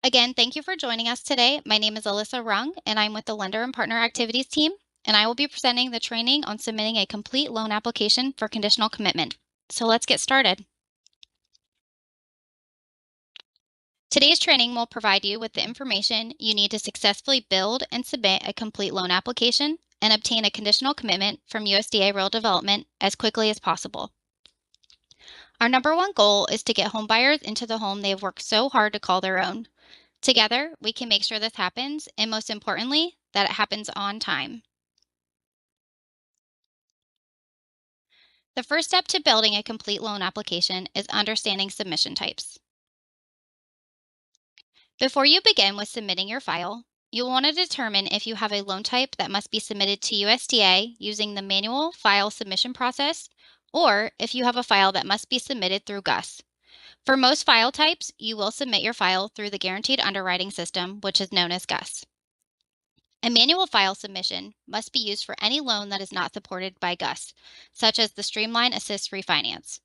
Again, thank you for joining us today. My name is Alyssa Rung, and I'm with the Lender and Partner Activities team, and I will be presenting the training on submitting a complete loan application for conditional commitment. So let's get started. Today's training will provide you with the information you need to successfully build and submit a complete loan application and obtain a conditional commitment from USDA Rural Development as quickly as possible. Our number one goal is to get homebuyers into the home they have worked so hard to call their own. Together, we can make sure this happens, and most importantly, that it happens on time. The first step to building a complete loan application is understanding submission types. Before you begin with submitting your file, you'll want to determine if you have a loan type that must be submitted to USDA using the manual file submission process, or if you have a file that must be submitted through GUS. For most file types, you will submit your file through the Guaranteed Underwriting System, which is known as GUS. A manual file submission must be used for any loan that is not supported by GUS, such as the Streamline Assist Refinance.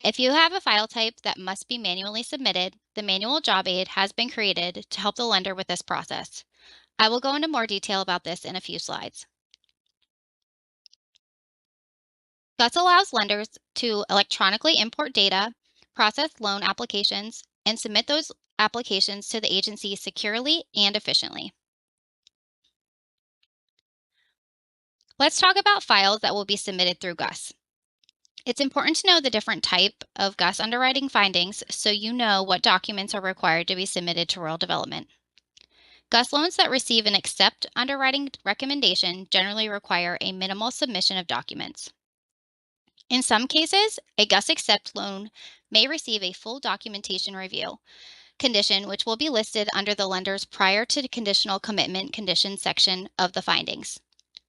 If you have a file type that must be manually submitted, the manual job aid has been created to help the lender with this process. I will go into more detail about this in a few slides. GUS allows lenders to electronically import data, process loan applications, and submit those applications to the agency securely and efficiently. Let's talk about files that will be submitted through GUS. It's important to know the different type of GUS underwriting findings so you know what documents are required to be submitted to rural development. GUS loans that receive an accept underwriting recommendation generally require a minimal submission of documents. In some cases, a GUS accept loan may receive a full documentation review condition, which will be listed under the lender's prior to conditional commitment condition section of the findings.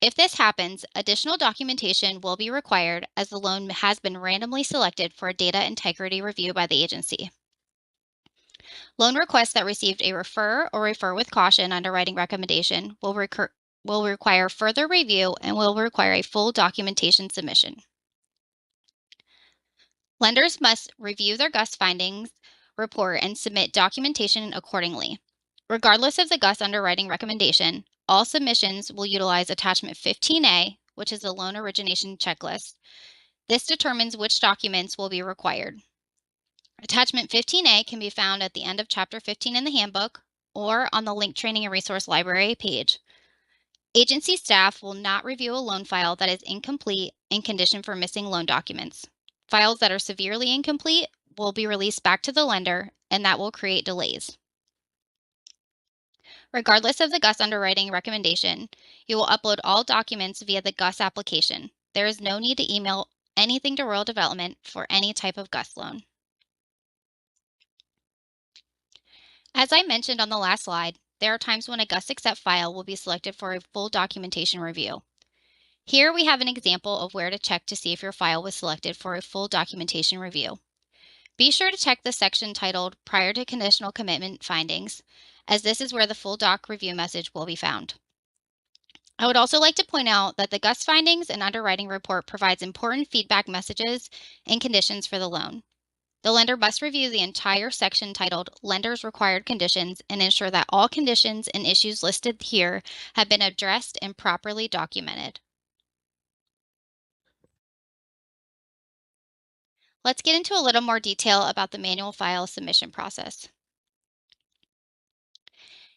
If this happens, additional documentation will be required as the loan has been randomly selected for a data integrity review by the agency. Loan requests that received a refer or refer with caution underwriting recommendation will require further review and will require a full documentation submission. Lenders must review their GUS findings report and submit documentation accordingly. Regardless of the GUS underwriting recommendation, all submissions will utilize Attachment 15A, which is the loan origination checklist. This determines which documents will be required. Attachment 15A can be found at the end of Chapter 15 in the handbook or on the Link Training and Resource Library page. Agency staff will not review a loan file that is incomplete and conditioned for missing loan documents. Files that are severely incomplete will be released back to the lender, and that will create delays. Regardless of the GUS underwriting recommendation, you will upload all documents via the GUS application. There is no need to email anything to rural development for any type of GUS loan. As I mentioned on the last slide, there are times when a GUS accept file will be selected for a full documentation review. Here we have an example of where to check to see if your file was selected for a full documentation review. Be sure to check the section titled Prior to Conditional Commitment Findings, as this is where the full doc review message will be found. I would also like to point out that the GUS findings and underwriting report provides important feedback messages and conditions for the loan. The lender must review the entire section titled Lender's Required Conditions and ensure that all conditions and issues listed here have been addressed and properly documented. Let's get into a little more detail about the manual file submission process.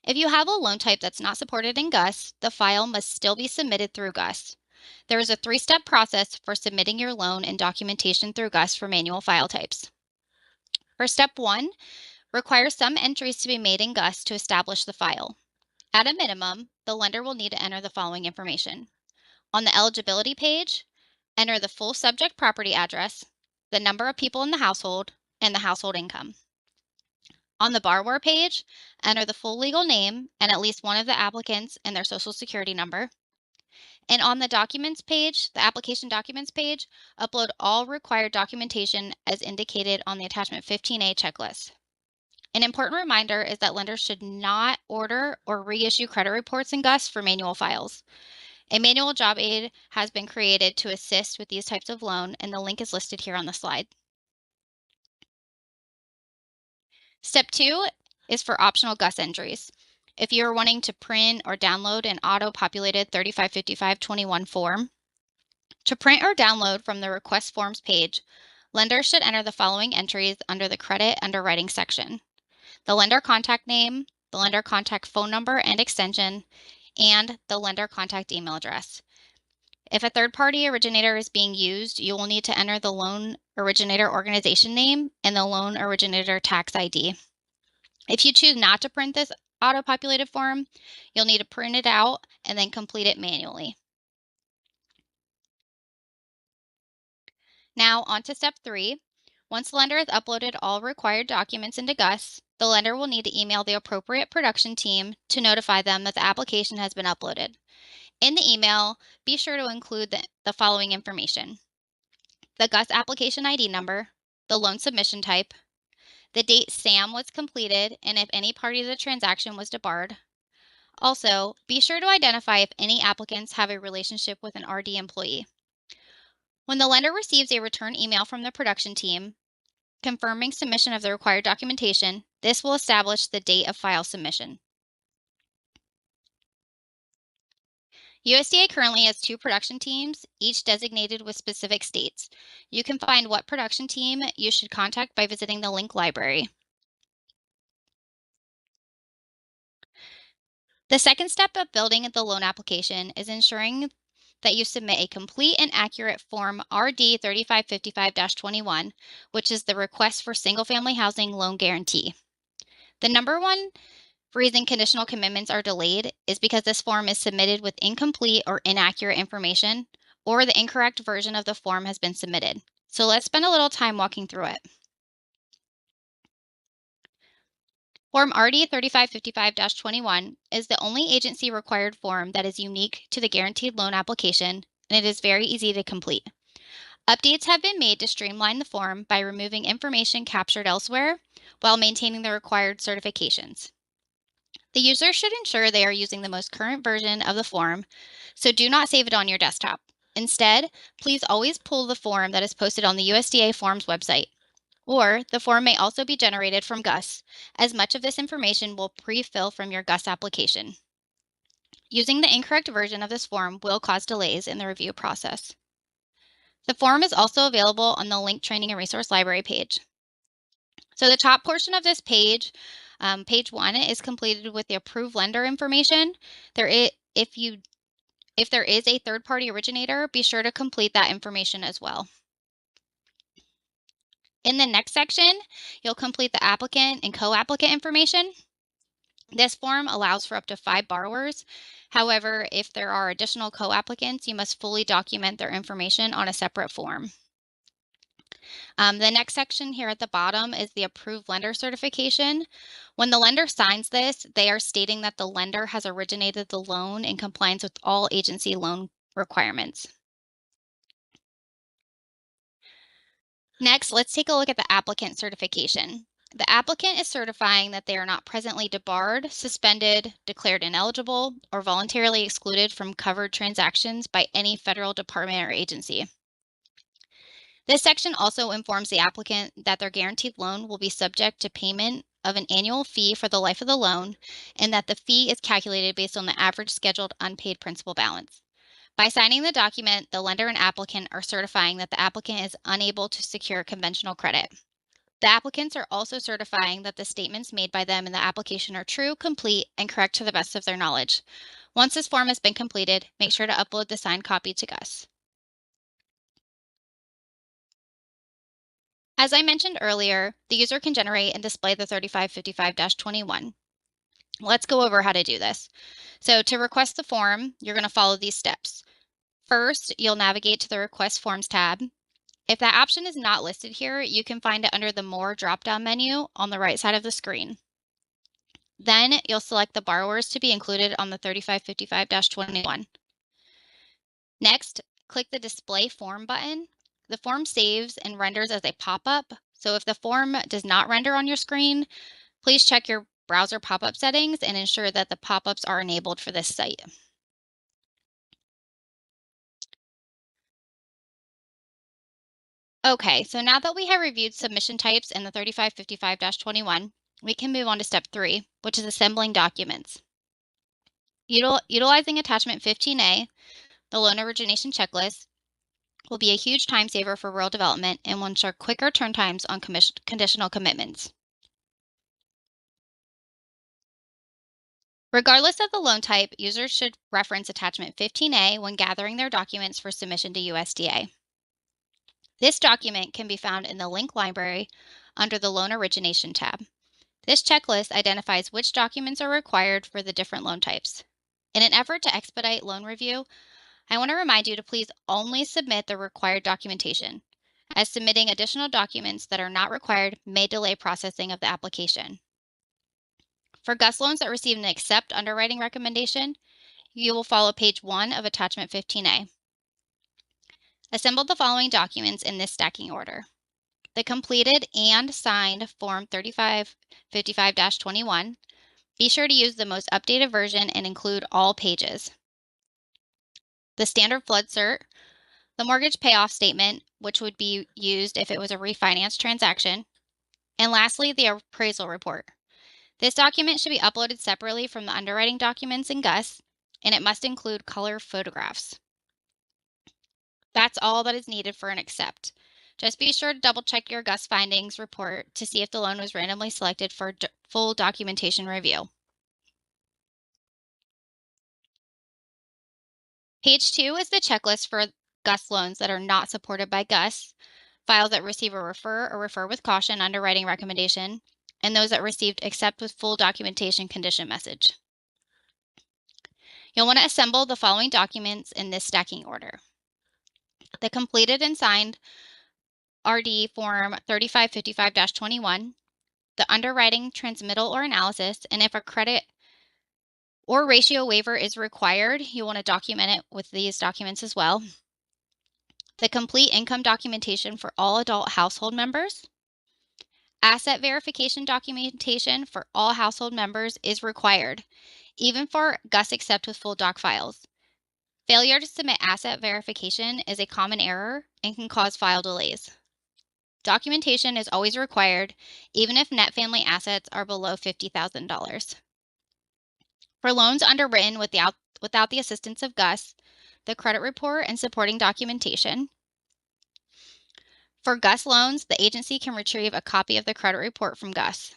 If you have a loan type that's not supported in GUS, the file must still be submitted through GUS. There is a 3-step process for submitting your loan and documentation through GUS for manual file types. For step 1, requires some entries to be made in GUS to establish the file. At a minimum, the lender will need to enter the following information. On the eligibility page, enter the full subject property address, the number of people in the household, and the household income. On the borrower page, enter the full legal name and at least one of the applicants and their social security number. And on the documents page, the application documents page, upload all required documentation as indicated on the attachment 15A checklist. An important reminder is that lenders should not order or reissue credit reports in GUS for manual files. A manual job aid has been created to assist with these types of loan, and the link is listed here on the slide. Step 2 is for optional GUS entries. If you're wanting to print or download an auto-populated 355521 form, to print or download from the Request Forms page, lenders should enter the following entries under the Credit Underwriting section: the lender contact name, the lender contact phone number and extension, and the lender contact email address. If a third-party originator is being used, you will need to enter the loan originator organization name and the loan originator tax ID. If you choose not to print this auto-populated form, you'll need to print it out and then complete it manually. Now on to step 3. Once the lender has uploaded all required documents into GUS, the lender will need to email the appropriate production team to notify them that the application has been uploaded. In the email, be sure to include the following information: the GUS application ID number, the loan submission type, the date SAM was completed, and if any party to the transaction was debarred. Also, be sure to identify if any applicants have a relationship with an RD employee. When the lender receives a return email from the production team confirming submission of the required documentation, this will establish the date of file submission. USDA currently has 2 production teams, each designated with specific states. You can find what production team you should contact by visiting the link library. The second step of building the loan application is ensuring that you submit a complete and accurate Form RD 3555-21, which is the request for single-family housing loan guarantee. The number one reason conditional commitments are delayed is because this form is submitted with incomplete or inaccurate information, or the incorrect version of the form has been submitted. So let's spend a little time walking through it. Form RD 3555-21 is the only agency required form that is unique to the guaranteed loan application, and it is very easy to complete. Updates have been made to streamline the form by removing information captured elsewhere while maintaining the required certifications. The user should ensure they are using the most current version of the form, so do not save it on your desktop. Instead, please always pull the form that is posted on the USDA Forms website. Or the form may also be generated from GUS, as much of this information will pre-fill from your GUS application. Using the incorrect version of this form will cause delays in the review process. The form is also available on the Link Training and Resource Library page. So the top portion of this page, page 1, is completed with the approved lender information. If there is a third-party originator, be sure to complete that information as well. In the next section, you'll complete the applicant and co-applicant information. This form allows for up to 5 borrowers. However, if there are additional co-applicants, you must fully document their information on a separate form. The next section here at the bottom is the approved lender certification. When the lender signs this, they are stating that the lender has originated the loan in compliance with all agency loan requirements. Next, let's take a look at the applicant certification. The applicant is certifying that they are not presently debarred, suspended, declared ineligible, or voluntarily excluded from covered transactions by any federal department or agency. This section also informs the applicant that their guaranteed loan will be subject to payment of an annual fee for the life of the loan, and that the fee is calculated based on the average scheduled unpaid principal balance. By signing the document, the lender and applicant are certifying that the applicant is unable to secure conventional credit. The applicants are also certifying that the statements made by them in the application are true, complete, and correct to the best of their knowledge. Once this form has been completed, make sure to upload the signed copy to GUS. As I mentioned earlier, the user can generate and display the 3555-21. Let's go over how to do this. So to request the form, you're going to follow these steps. First, you'll navigate to the Request Forms tab. If that option is not listed here, you can find it under the More drop-down menu on the right side of the screen. Then you'll select the borrowers to be included on the 3555-21. Next, click the Display Form button. The form saves and renders as a pop-up, so if the form does not render on your screen, please check your browser pop-up settings and ensure that the pop-ups are enabled for this site. Okay, so now that we have reviewed submission types in the 3555-21, we can move on to step 3, which is assembling documents. Utilizing attachment 15A, the loan origination checklist, will be a huge time saver for rural development and will ensure quicker turn times on conditional commitments. Regardless of the loan type, users should reference attachment 15A when gathering their documents for submission to USDA. This document can be found in the link library under the Loan Origination tab. This checklist identifies which documents are required for the different loan types. In an effort to expedite loan review, I want to remind you to please only submit the required documentation, as submitting additional documents that are not required may delay processing of the application. For GUS loans that receive an accept underwriting recommendation, you will follow page 1 of attachment 15A. Assemble the following documents in this stacking order. The completed and signed Form 3555-21. Be sure to use the most updated version and include all pages. The standard flood cert, the mortgage payoff statement, which would be used if it was a refinance transaction, and lastly, the appraisal report. This document should be uploaded separately from the underwriting documents in GUS, and it must include color photographs. That's all that is needed for an accept. Just be sure to double check your GUS findings report to see if the loan was randomly selected for full documentation review. Page 2 is the checklist for GUS loans that are not supported by GUS, files that receive a refer or refer with caution underwriting recommendation, and those that received accept with full documentation condition message. You'll want to assemble the following documents in this stacking order. The completed and signed RD Form 3555-21, the underwriting transmittal or analysis, and if a credit or ratio waiver is required, you want to document it with these documents as well. The complete income documentation for all adult household members. Asset verification documentation for all household members is required, even for GUS accept with full doc files. Failure to submit asset verification is a common error and can cause file delays. Documentation is always required, even if net family assets are below $50,000. For loans underwritten without the assistance of GUS, the credit report and supporting documentation. For GUS loans, the agency can retrieve a copy of the credit report from GUS.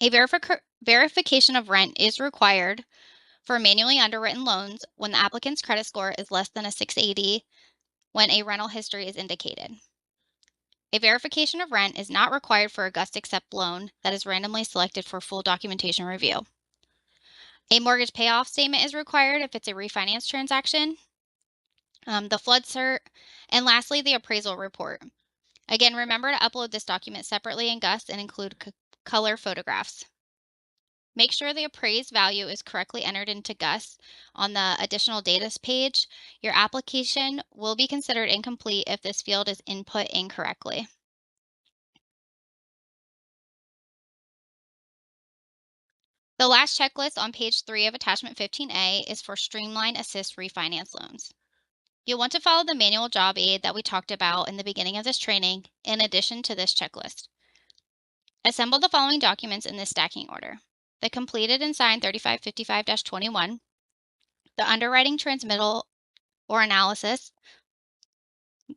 A verification of rent is required for manually underwritten loans when the applicant's credit score is less than a 680 when a rental history is indicated. A verification of rent is not required for a GUS accept loan that is randomly selected for full documentation review. A mortgage payoff statement is required if it's a refinance transaction. The flood cert, and lastly, the appraisal report. Again, remember to upload this document separately in GUS and include color photographs. Make sure the appraised value is correctly entered into GUS on the additional data page. Your application will be considered incomplete if this field is input incorrectly. The last checklist on page 3 of attachment 15A is for Streamline Assist Refinance Loans. You'll want to follow the manual job aid that we talked about in the beginning of this training in addition to this checklist. Assemble the following documents in this stacking order. The completed and signed 3555-21, the underwriting transmittal or analysis,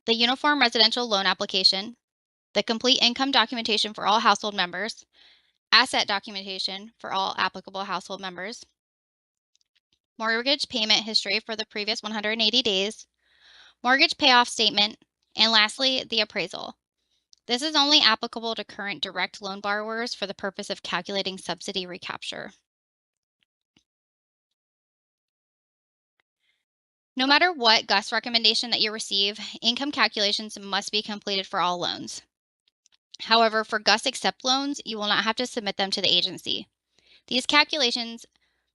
the uniform residential loan application, the complete income documentation for all household members, asset documentation for all applicable household members, mortgage payment history for the previous 180 days, mortgage payoff statement, and lastly, the appraisal. This is only applicable to current direct loan borrowers for the purpose of calculating subsidy recapture. No matter what GUS recommendation that you receive, income calculations must be completed for all loans. However, for GUS accept loans, you will not have to submit them to the agency. These calculations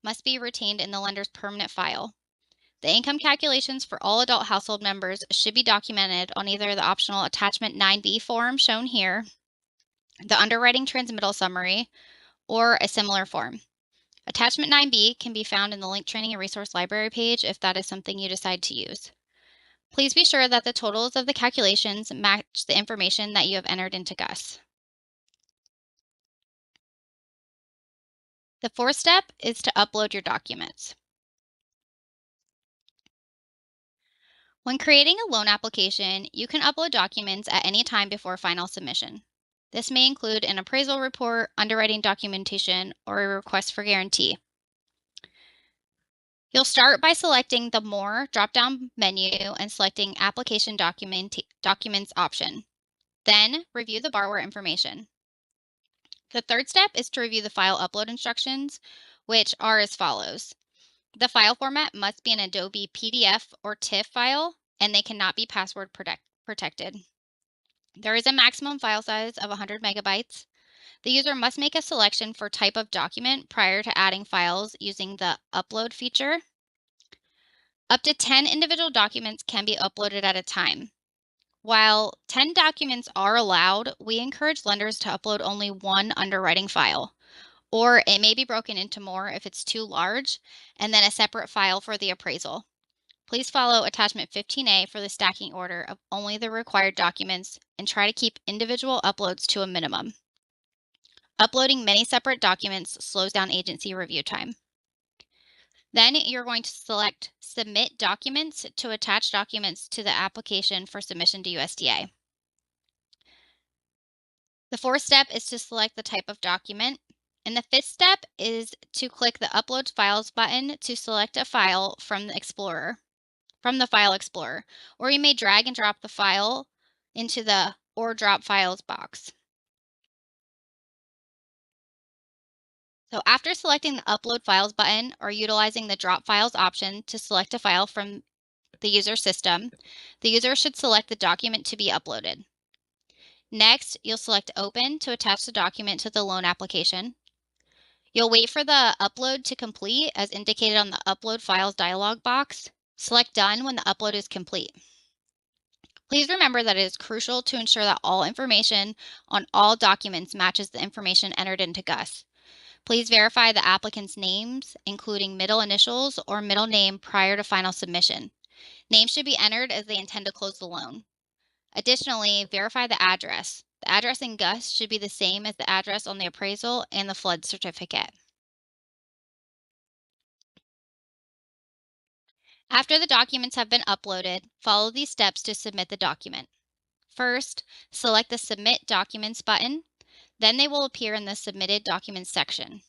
must be retained in the lender's permanent file. The income calculations for all adult household members should be documented on either the optional attachment 9B form shown here, the underwriting transmittal summary, or a similar form. Attachment 9B can be found in the link training and resource library page if that is something you decide to use. Please be sure that the totals of the calculations match the information that you have entered into GUS. The fourth step is to upload your documents. When creating a loan application, you can upload documents at any time before final submission. This may include an appraisal report, underwriting documentation, or a request for guarantee. You'll start by selecting the More drop-down menu and selecting Application Documents option. Then, review the borrower information. The third step is to review the file upload instructions, which are as follows. The file format must be an Adobe PDF or TIFF file, and they cannot be password protected. There is a maximum file size of 100 megabytes. The user must make a selection for type of document prior to adding files using the Upload feature. Up to 10 individual documents can be uploaded at a time. While 10 documents are allowed, we encourage lenders to upload only one underwriting file, or it may be broken into more if it's too large, and then a separate file for the appraisal. Please follow attachment 15A for the stacking order of only the required documents and try to keep individual uploads to a minimum. Uploading many separate documents slows down agency review time. Then you're going to select Submit Documents to attach documents to the application for submission to USDA. The fourth step is to select the type of document. And the fifth step is to click the Upload Files button to select a file from the File Explorer, or you may drag and drop the file into the Or Drop Files box. So after selecting the Upload Files button or utilizing the Drop Files option to select a file from the user system, the user should select the document to be uploaded. Next, you'll select Open to attach the document to the loan application. You'll wait for the upload to complete as indicated on the Upload Files dialog box. Select Done when the upload is complete. Please remember that it is crucial to ensure that all information on all documents matches the information entered into GUS. Please verify the applicant's names, including middle initials or middle name prior to final submission. Names should be entered as they intend to close the loan. Additionally, verify the address. The address in GUS should be the same as the address on the appraisal and the flood certificate. After the documents have been uploaded, follow these steps to submit the document. First, select the Submit Documents button. Then they will appear in the Submitted Documents section.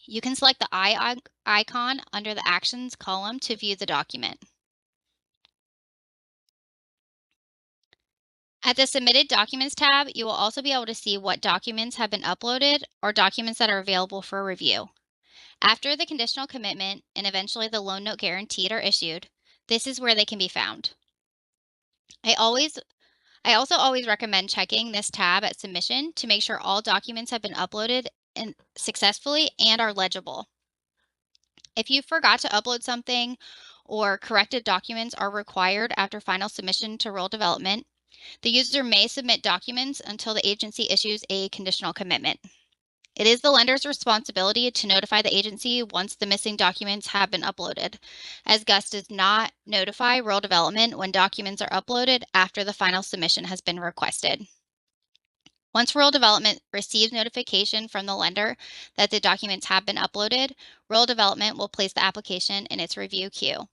You can select the eye icon under the Actions column to view the document. At the Submitted Documents tab, you will also be able to see what documents have been uploaded or documents that are available for review. After the conditional commitment and eventually the loan note guaranteed are issued, this is where they can be found. I also always recommend checking this tab at submission to make sure all documents have been uploaded successfully and are legible. If you forgot to upload something or corrected documents are required after final submission to rural development, the user may submit documents until the agency issues a conditional commitment. It is the lender's responsibility to notify the agency once the missing documents have been uploaded, as GUS does not notify rural development when documents are uploaded after the final submission has been requested. Once rural development receives notification from the lender that the documents have been uploaded, rural development will place the application in its review queue.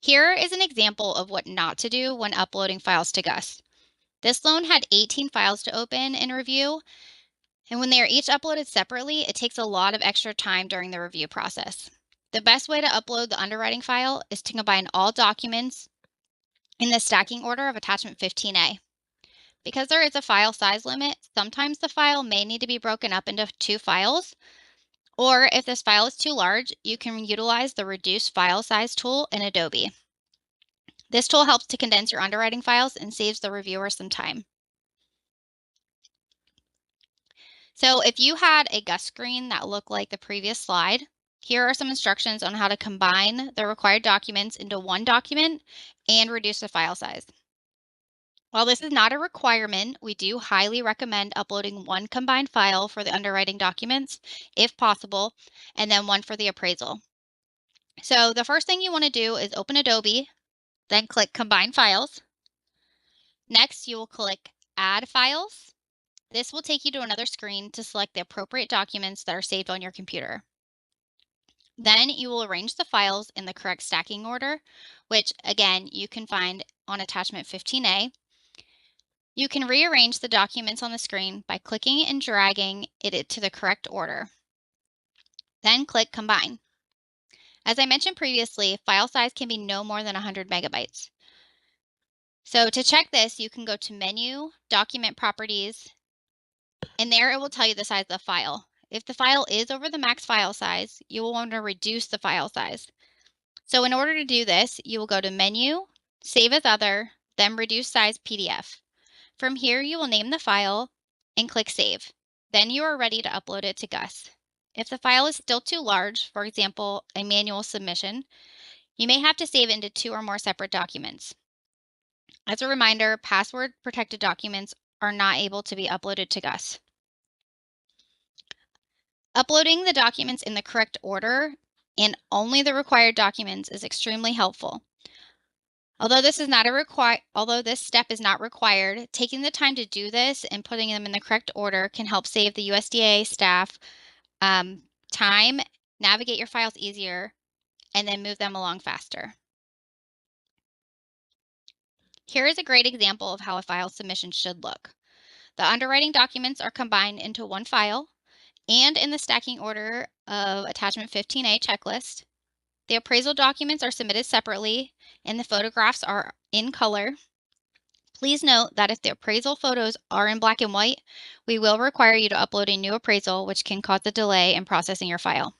Here is an example of what not to do when uploading files to GUS. This loan had 18 files to open and review, and when they are each uploaded separately, it takes a lot of extra time during the review process. The best way to upload the underwriting file is to combine all documents in the stacking order of attachment 15A. Because there is a file size limit, sometimes the file may need to be broken up into 2 files, or if this file is too large, you can utilize the Reduce File Size tool in Adobe. This tool helps to condense your underwriting files and saves the reviewer some time. So if you had a GUS screen that looked like the previous slide, here are some instructions on how to combine the required documents into one document and reduce the file size. While this is not a requirement, we do highly recommend uploading one combined file for the underwriting documents, if possible, and then one for the appraisal. So the first thing you want to do is open Adobe, then click Combine Files. Next, you will click Add Files. This will take you to another screen to select the appropriate documents that are saved on your computer. Then you will arrange the files in the correct stacking order, which again, you can find on attachment 15A. You can rearrange the documents on the screen by clicking and dragging it to the correct order. Then click Combine. As I mentioned previously, file size can be no more than 100 megabytes. So to check this, you can go to Menu, Document Properties, and there it will tell you the size of the file. If the file is over the max file size, you will want to reduce the file size. So in order to do this, you will go to Menu, Save as Other, then Reduce Size PDF. From here, you will name the file and click Save. Then you are ready to upload it to Gus. If the file is still too large, for example, a manual submission, you may have to save it into 2 or more separate documents. As a reminder, password-protected documents are not able to be uploaded to Gus. Uploading the documents in the correct order and only the required documents is extremely helpful. Although this step is not required, taking the time to do this and putting them in the correct order can help save the USDA staff time, navigate your files easier, and then move them along faster. Here is a great example of how a file submission should look. The underwriting documents are combined into one file and in the stacking order of attachment 15A checklist. The appraisal documents are submitted separately and the photographs are in color. Please note that if the appraisal photos are in black and white, we will require you to upload a new appraisal, which can cause a delay in processing your file.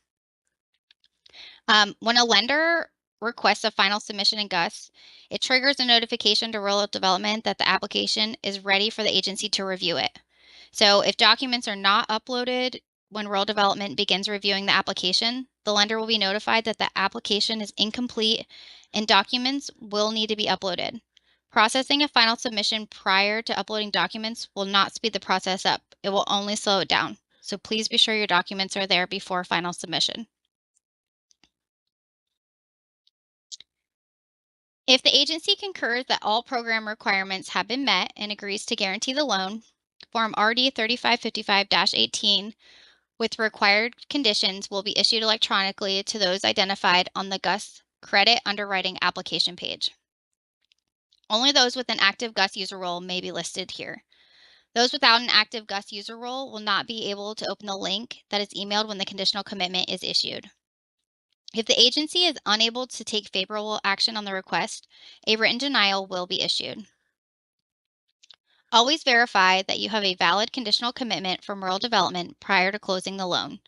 When a lender requests a final submission in Gus, it triggers a notification to rural development that the application is ready for the agency to review it. So if documents are not uploaded when rural development begins reviewing the application, the lender will be notified that the application is incomplete and documents will need to be uploaded. Processing a final submission prior to uploading documents will not speed the process up. It will only slow it down. So please be sure your documents are there before final submission. If the agency concurs that all program requirements have been met and agrees to guarantee the loan, Form RD 3555-18 with required conditions will be issued electronically to those identified on the Gus credit underwriting application page. Only those with an active Gus user role may be listed here. Those without an active Gus user role will not be able to open the link that is emailed when the conditional commitment is issued. If the agency is unable to take favorable action on the request, a written denial will be issued. Always verify that you have a valid conditional commitment from rural development prior to closing the loan.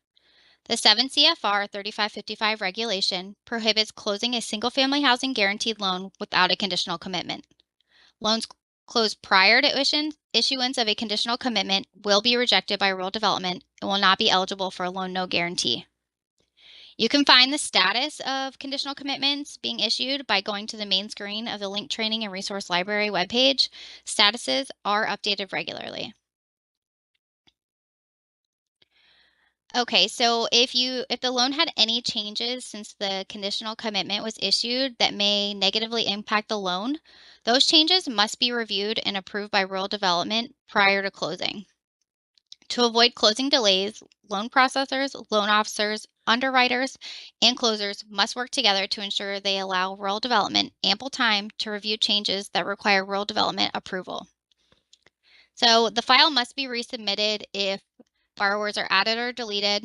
The 7 CFR 3555 regulation prohibits closing a single-family housing guaranteed loan without a conditional commitment. Loans closed prior to issuance of a conditional commitment will be rejected by rural development and will not be eligible for a loan no guarantee. You can find the status of conditional commitments being issued by going to the main screen of the Link Training and Resource Library webpage. Statuses are updated regularly. Okay, so if the loan had any changes since the conditional commitment was issued that may negatively impact the loan, those changes must be reviewed and approved by rural development prior to closing. To avoid closing delays, loan processors, loan officers, underwriters, and closers must work together to ensure they allow rural development ample time to review changes that require rural development approval. So the file must be resubmitted if borrowers are added or deleted,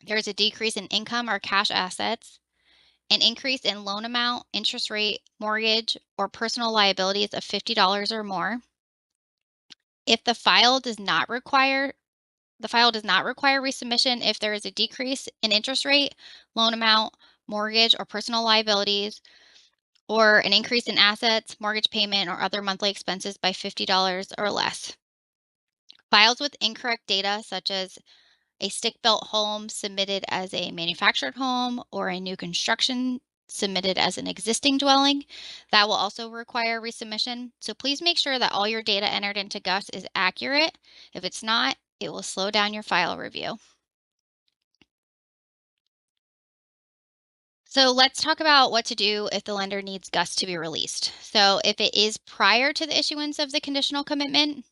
there's a decrease in income or cash assets, an increase in loan amount, interest rate, mortgage, or personal liabilities of $50 or more. If the file does not require resubmission if there is a decrease in interest rate, loan amount, mortgage, or personal liabilities, or an increase in assets, mortgage payment, or other monthly expenses by $50 or less. Files with incorrect data, such as a stick-built home submitted as a manufactured home or a new construction submitted as an existing dwelling, that will also require resubmission. So please make sure that all your data entered into Gus is accurate. If it's not, it will slow down your file review. So let's talk about what to do if the lender needs Gus to be released. So if it is prior to the issuance of the conditional commitment,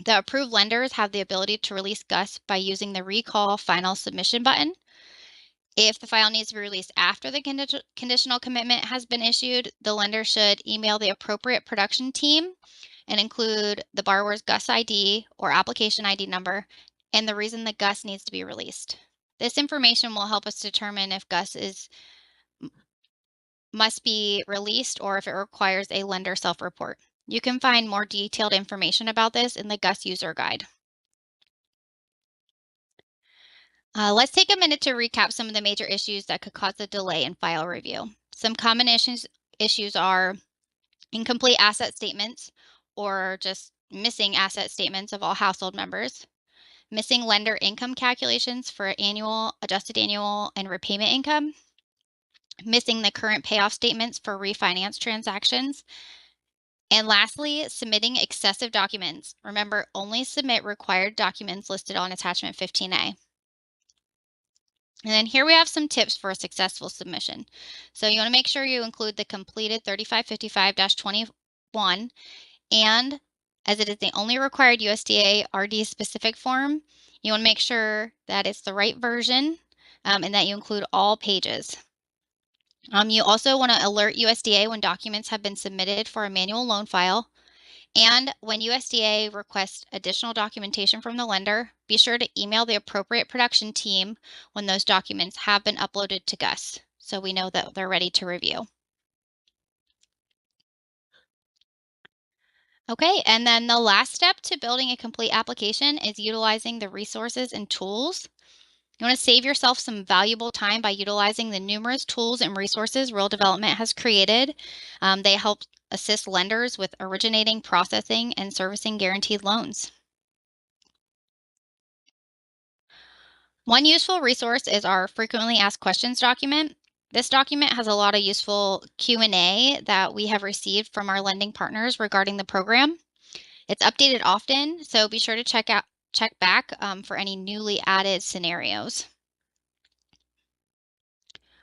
The approved lenders have the ability to release GUS by using the Recall Final Submission button. If the file needs to be released after the conditional commitment has been issued, the lender should email the appropriate production team and include the borrower's GUS ID or application ID number and the reason the GUS needs to be released. This information will help us determine if GUS must be released or if it requires a lender self-report. You can find more detailed information about this in the GUS user guide. Let's take a minute to recap some of the major issues that could cause a delay in file review. Some common issues are incomplete asset statements or just missing asset statements of all household members, missing lender income calculations for annual, adjusted annual, and repayment income, missing the current payoff statements for refinance transactions, and lastly, submitting excessive documents. Remember, only submit required documents listed on attachment 15A. And then here we have some tips for a successful submission. So you want to make sure you include the completed 3555-21, and as it is the only required USDA RD specific form, you want to make sure that it's the right version and that you include all pages. You also want to alert USDA when documents have been submitted for a manual loan file. And when USDA requests additional documentation from the lender, be sure to email the appropriate production team when those documents have been uploaded to GUS, so we know that they're ready to review. Okay, and then the last step to building a complete application is utilizing the resources and tools. You want to save yourself some valuable time by utilizing the numerous tools and resources Real Development has created. They help assist lenders with originating, processing, and servicing guaranteed loans. One useful resource is our frequently asked questions document. This document has a lot of useful Q&A that we have received from our lending partners regarding the program. It's updated often, so be sure to check back for any newly added scenarios.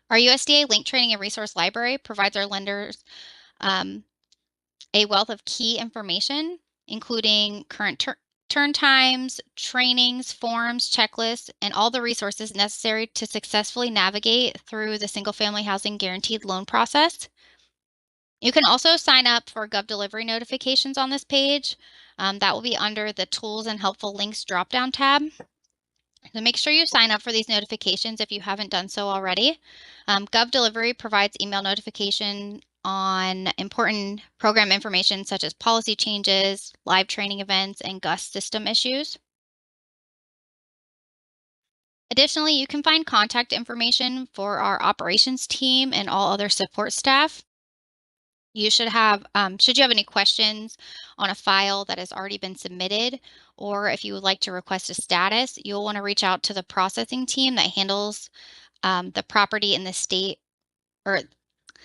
Our USDA Link Training and Resource Library provides our lenders a wealth of key information, including current turn times, trainings, forms, checklists, and all the resources necessary to successfully navigate through the single-family housing guaranteed loan process. You can also sign up for GovDelivery notifications on this page. That will be under the Tools and Helpful Links drop-down tab. So make sure you sign up for these notifications if you haven't done so already. GovDelivery provides email notification on important program information such as policy changes, live training events, and GUS system issues. Additionally, you can find contact information for our operations team and all other support staff. You should have any questions on a file that has already been submitted, or if you would like to request a status, you'll want to reach out to the processing team that handles the property in the state, or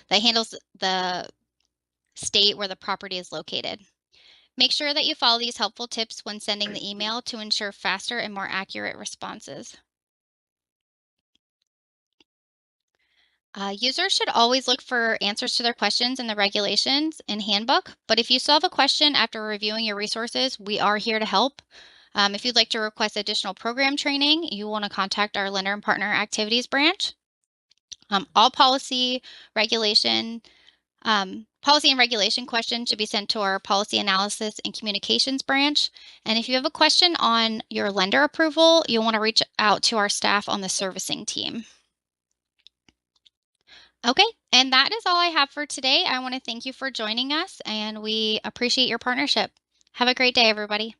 that handles the state where the property is located. Make sure that you follow these helpful tips when sending the email to ensure faster and more accurate responses. Users should always look for answers to their questions in the regulations and handbook, but if you still have a question after reviewing your resources, we are here to help. If you'd like to request additional program training, you want to contact our Lender and Partner Activities branch. All policy and regulation questions should be sent to our Policy Analysis and Communications branch. And if you have a question on your lender approval, you'll want to reach out to our staff on the servicing team. Okay, and that is all I have for today. I want to thank you for joining us, and we appreciate your partnership. Have a great day, everybody.